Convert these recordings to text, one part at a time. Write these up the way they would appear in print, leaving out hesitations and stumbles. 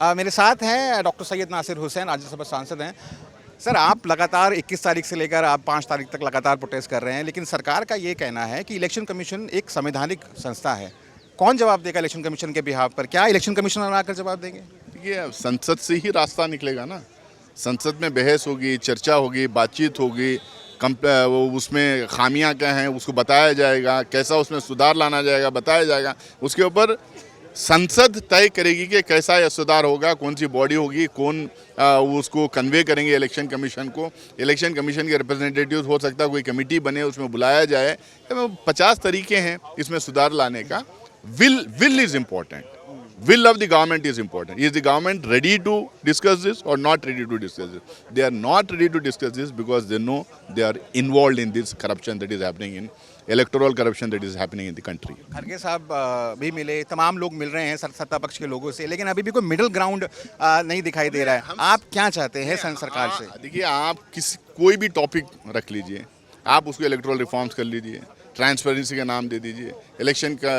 मेरे साथ हैं डॉक्टर सैयद नासिर हुसैन, राज्यसभा सांसद हैं। सर, आप लगातार 21 तारीख से लेकर आप 5 तारीख तक लगातार प्रोटेस्ट कर रहे हैं, लेकिन सरकार का ये कहना है कि इलेक्शन कमीशन एक संवैधानिक संस्था है। कौन जवाब देगा इलेक्शन कमीशन के बिहाफ पर? क्या इलेक्शन कमिश्नर आकर जवाब देंगे? देखिए, अब संसद से ही रास्ता निकलेगा ना। संसद में बहस होगी, चर्चा होगी, बातचीत होगी, वो उसमें खामियां क्या हैं उसको बताया जाएगा, कैसा उसमें सुधार लाना जाएगा बताया जाएगा। उसके ऊपर संसद तय करेगी कि कैसा यह सुधार होगा, कौन सी बॉडी होगी, कौन उसको कन्वे करेंगे इलेक्शन कमीशन को। इलेक्शन कमीशन के रिप्रेजेंटेटिव हो सकता है कोई कमेटी बने, उसमें बुलाया जाए। 50 तरीके हैं इसमें सुधार लाने का। Will is important. Will of the government is important. Is the government ready to discuss this or not ready to discuss this? They are not ready to discuss this because they know they are involved in this corruption that is happening in electoral corruption that is happening in the country. खड़गे साहब भी मिले, तमाम लोग मिल रहे हैं सत्ता पक्ष के लोगों से, लेकिन अभी भी कोई मिडिल ग्राउंड नहीं दिखाई दे रहा है। आप क्या चाहते हैं सरकार से? देखिए, आप कोई भी टॉपिक रख लीजिए, आप उसको इलेक्टोरल रिफॉर्म्स कर लीजिए, ट्रांसपेरेंसी का नाम दे दीजिए, इलेक्शन का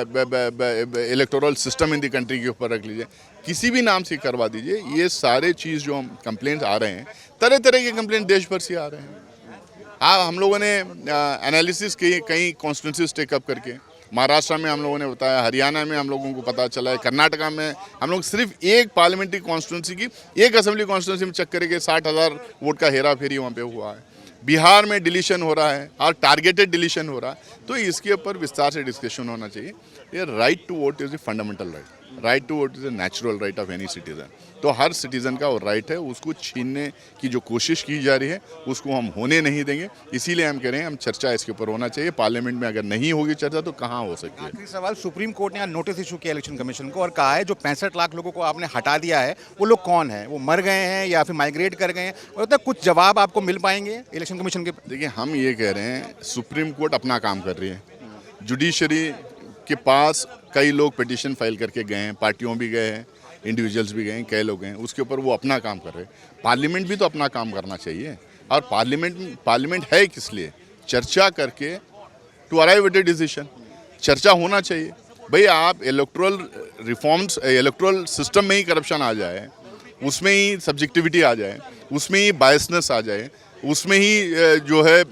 electoral system in the country के ऊपर रख लीजिए, किसी भी नाम से करवा दीजिए। ये सारे चीज़ जो हम कंप्लेंट्स आ रहे हैं, तरह तरह के कंप्लेंट देश भर से आ रहे हैं। हम लोगों ने एनालिसिस किए कई कॉन्स्टिट्यूंसीज टेकअप करके। महाराष्ट्र में हम लोगों ने बताया, हरियाणा में हम लोगों को पता चला है, कर्नाटका में हम लोग सिर्फ एक पार्लियामेंट्री कॉन्स्टिट्यूंसी की, एक असेंबली कॉन्स्टिट्यूंसी में चेक करके 60,000 वोट का हेरा फेरी वहाँ पे हुआ है। बिहार में डिलीशन हो रहा है और टारगेटेड डिलीशन हो रहा है। तो इसके ऊपर विस्तार से डिस्कशन होना चाहिए। ये right to vote is a fundamental right to vote is a natural right of any citizen. तो हर सिटीजन का वो राइट है, उसको छीनने की जो कोशिश की जा रही है उसको हम होने नहीं देंगे। इसीलिए हम कह रहे हैं हम चर्चा इसके ऊपर होना चाहिए। पार्लियामेंट में अगर नहीं होगी चर्चा तो कहाँ हो सकती है? आखिरी सवाल, सुप्रीम कोर्ट ने नोटिस इशू किया इलेक्शन कमीशन को और कहा है जो 65 लाख लोगों को आपने हटा दिया है वो लोग कौन है? वो मर गए हैं या फिर माइग्रेट कर गए हैं? और तक कुछ जवाब आपको मिल पाएंगे इलेक्शन कमीशन के? देखिए, हम ये कह रहे हैं सुप्रीम कोर्ट अपना काम कर रही है। जुडिशरी के पास कई लोग पिटीशन फाइल करके गए हैं, पार्टियों भी गए हैं, इंडिविजुअल्स भी गए हैं, कई लोग हैं, उसके ऊपर वो अपना काम कर रहे हैं। पार्लियामेंट भी तो अपना काम करना चाहिए। और पार्लियामेंट है किस लिए? चर्चा करके to arrive at a decision. चर्चा होना चाहिए। भाई, आप इलेक्टोरल रिफॉर्म्स, इलेक्टोरल सिस्टम में ही करप्शन आ जाए, उसमें ही सब्जेक्टिविटी आ जाए, उसमें ही बायसनेस आ जाए, उसमें ही जो है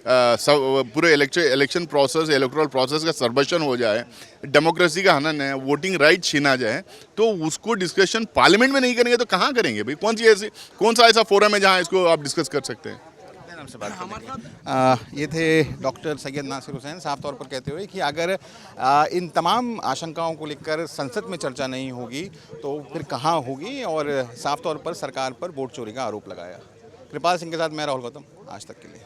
पूरे इलेक्शन प्रोसेस, इलेक्टोरल प्रोसेस का सर्वशन हो जाए, डेमोक्रेसी का हनन है, वोटिंग राइट छीना जाए, तो उसको डिस्कशन पार्लियामेंट में नहीं करेंगे तो कहाँ करेंगे भाई? कौन सा ऐसा फोरम है जहाँ इसको आप डिस्कस कर सकते हैं? ये थे डॉक्टर सैयद नासिर हुसैन, साफ तौर पर कहते हुए कि अगर इन तमाम आशंकाओं को लेकर संसद में चर्चा नहीं होगी तो फिर कहाँ होगी, और साफ तौर पर सरकार पर वोट चोरी का आरोप लगाया। कृपाल सिंह के साथ मैं राहुल गौतम, आज तक के लिए।